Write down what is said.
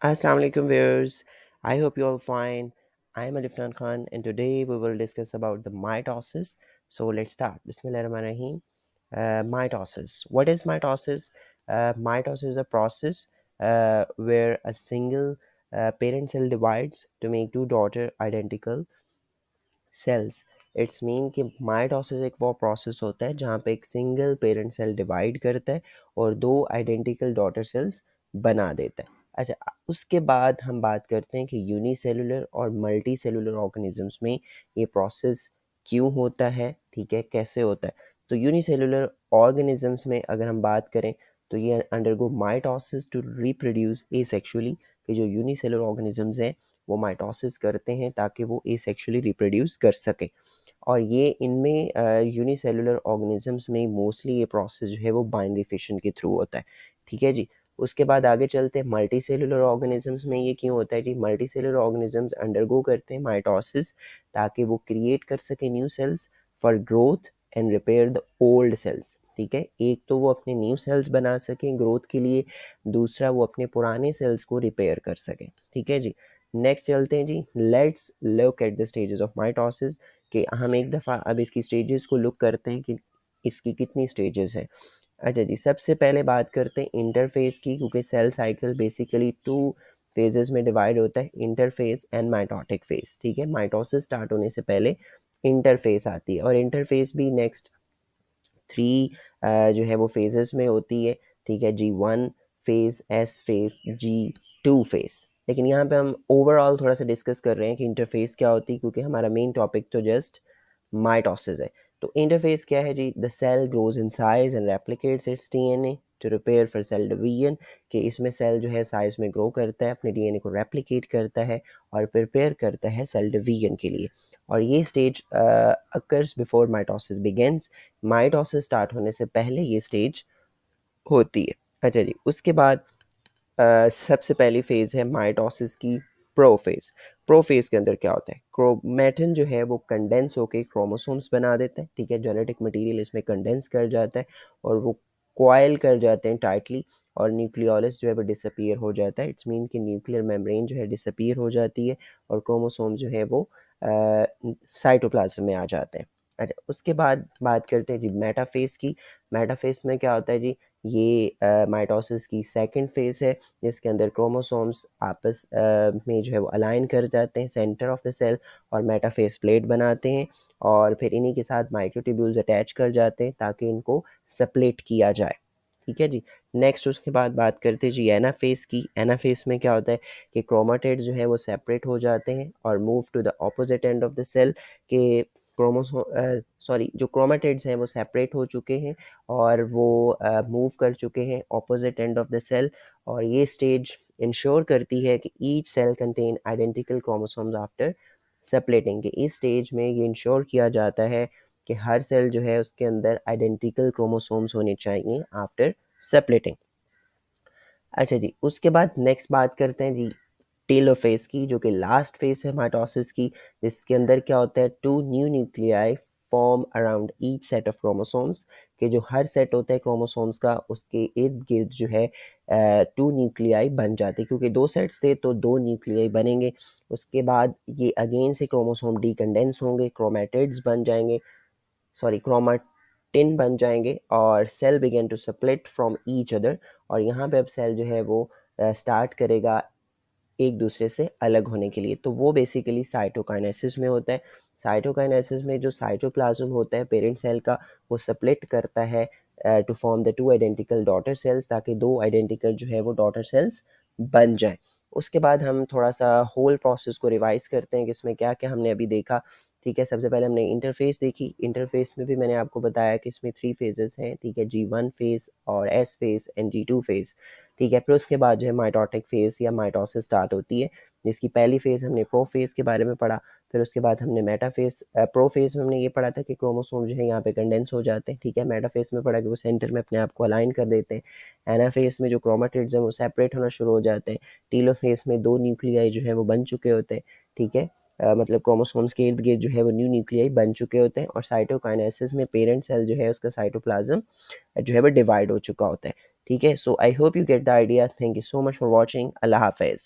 Assalamu alaikum viewers. I hope you all fine. I am Alifnan Khan and today we will discuss about the mitosis. So let's start. Bismillahirrahmanirrahim. Mitosis. What is mitosis? Mitosis is a process where a single parent cell divides to make two daughter identical cells it's mean कि mitosis एक वो process होता है जहाँ पे एक single parent cell divide करता है और दो आइडेंटिकल डॉटर सेल्स बना देता है। अच्छा, उसके बाद हम बात करते हैं कि यूनिसेलुलर और मल्टी सेलुलर ऑर्गेनिजम्स में ये प्रोसेस क्यों होता है, ठीक है, कैसे होता है। तो यूनिसेलुलर ऑर्गेनिजम्स में अगर हम बात करें तो ये undergo mitosis to reproduce asexually, कि जो यूनिसेलुलर ऑर्गेनिजम्स हैं वो माइटोसिस करते हैं ताकि वो एसेक्सुअली रिप्रोड्यूस कर सके। और ये इनमें यूनिसेलुलर ऑर्गेनिजम्स में मोस्टली ये प्रोसेस जो है वो बाइनरी फिशन के थ्रू होता है, ठीक है जी। उसके बाद आगे चलते हैं मल्टी सेलुलर ऑर्गेनिजम्स में ये क्यों होता है जी। मल्टी सेलुलर ऑर्गेनिजम्स अंडरगो करते हैं माइटोसिस ताकि वो क्रिएट कर सके new cells for growth and repair the old cells, ठीक है। एक तो वो अपने न्यू सेल्स बना सकें ग्रोथ के लिए, दूसरा वो अपने पुराने सेल्स को रिपेयर कर सकें, ठीक है जी। नेक्स्ट चलते हैं जी, let's look at the stages of mitosis, कि हम एक दफ़ा अब इसकी स्टेजेस को लुक करते हैं कि इसकी कितनी स्टेजेस हैं। अच्छा जी, सबसे पहले बात करते हैं इंटरफेस की, क्योंकि cell cycle basically two phases में डिवाइड होता है, इंटरफेस एंड माइटोटिक फेज, ठीक है। माइटोसिस स्टार्ट होने से पहले इंटरफेस आती है और इंटरफेस भी नेक्स्ट थ्री जो है वो फेजेस में होती है, ठीक है। G1 phase, S phase, G2 phase. लेकिन यहाँ पे हम ओवरऑल थोड़ा सा डिस्कस कर रहे हैं कि इंटरफेस क्या होती है, क्योंकि हमारा मेन टॉपिक तो जस्ट माइटोसिस है। तो इंटरफेस क्या है जी, the cell grows in size and replicates its DNA to repair for cell division, कि इसमें सेल जो है साइज में ग्रो करता है, अपने डीएनए को रेप्लिकेट करता है और प्रिपेयर करता है सेल डिवीजन के लिए। और ये stage occurs before mitosis begins, mitosis start होने से पहले ये स्टेज होती है। अच्छा जी, उसके बाद सबसे पहली फेज़ है माइटोसिस की प्रोफेज़। प्रोफेज़ के अंदर क्या होता है, क्रोमैटिन जो है वो कंडेंस होके क्रोमोसोम्स बना देता है, ठीक है। जेनेटिक मटेरियल इसमें कंडेंस कर जाता है और वो कॉइल कर जाते हैं टाइटली, और न्यूक्लियोलस जो है वो डिसअपीयर हो जाता है। इट्स मीन कि न्यूक्लियर मेम्ब्रेन जो है डिसअपीयर हो जाती है और क्रोमोसोम जो है वो साइटोप्लाज्म में आ जाते हैं। अच्छा, उसके बाद बात करते हैं जी मेटाफेज़ की। मेटाफेज़ में क्या होता है जी, ये माइटोसिस की सेकंड फेज़ है, जिसके अंदर क्रोमोसोम्स आपस में जो है वो अलाइन कर जाते हैं सेंटर ऑफ द सेल और मेटाफेस प्लेट बनाते हैं, और फिर इन्हीं के साथ माइक्रोट्यूब्यूल्स अटैच कर जाते हैं ताकि इनको सेपरेट किया जाए, ठीक है जी। नेक्स्ट उसके बाद बात करते हैं जी एनाफेस की। एनाफेस में क्या होता है कि क्रोमाटिड जो है वो सेपरेट हो जाते हैं और move to the opposite end of the cell, के जो क्रोमाटिड्स हैं वो सेपरेट हो चुके हैं और वो मूव कर चुके हैं opposite end of the cell. और ये स्टेज इंश्योर करती है कि each cell contain identical chromosomes after separating, के इस स्टेज में ये इंश्योर किया जाता है कि हर सेल जो है उसके अंदर आइडेंटिकल क्रोमोसोम्स होने चाहिए आफ्टर सेपरेटिंग। अच्छा जी, उसके बाद नेक्स्ट बात करते हैं जी टेलोफेज की, जो कि लास्ट फेज है माइटोसिस की, जिसके अंदर क्या होता है, two new nuclei form around each set of chromosomes, के जो हर सेट होता है क्रोमोसोम्स का उसके इर्द गिर्द जो है टू न्यूक्लियाई बन जाते हैं, क्योंकि दो सेट्स थे तो दो न्यूक्लियाई बनेंगे। उसके बाद ये अगेन से क्रोमोसोम डीकंडेंस होंगे, क्रोमेटिड्स बन जाएंगे, सॉरी क्रोमाटिन बन जाएंगे, और cell begin to separate from each other. और यहाँ पे अब सेल जो है वो स्टार्ट करेगा एक दूसरे से अलग होने के लिए। तो वो बेसिकली साइटोकाइनेसिस में होता है। साइटोकाइनेसिस में जो साइटोप्लाज्म होता है पेरेंट सेल का, वो स्प्लिट करता है to form the two identical daughter cells, ताकि दो आइडेंटिकल जो है वो डॉटर सेल्स बन जाएं। उसके बाद हम थोड़ा सा होल प्रोसेस को रिवाइज करते हैं कि इसमें क्या क्या हमने अभी देखा, ठीक है। सबसे पहले हमने इंटरफेस देखी। इंटरफेस में भी मैंने आपको बताया कि इसमें थ्री फेजेस हैं, ठीक है, G1 फेज और S phase and G2 phase, ठीक है। फिर उसके बाद जो है माइटोटिक फेज या माइटोसिस स्टार्ट होती है, जिसकी पहली फेज हमने प्रो फेज के बारे में पढ़ा। फिर उसके बाद हमने मेटाफेज, प्रो फेज में हमने ये पढ़ा था कि क्रोमोसोम जो है यहाँ पे कंडेंस हो जाते हैं, ठीक है। मेटाफेज में पढ़ा कि वो सेंटर में अपने आप को अलाइन कर देते हैं। एनाफेज में जो क्रोमाटिड्स हैं वो सेपरेट होना शुरू हो जाते हैं। टीलोफेज में दो न्यूक्लियाई जो है वो बन चुके होते हैं, ठीक है। मतलब क्रोमोसोम्स के इर्द गिर्द जो है वो न्यू न्यूक्लियाई बन चुके होते हैं। और साइटोकाइनेसिस में पेरेंट सेल जो है उसका साइटोप्लाज्म जो है वो डिवाइड हो चुका होता है, ठीक है, so I hope you get the idea. Thank you so much for watching. अल्लाह हाफिज़।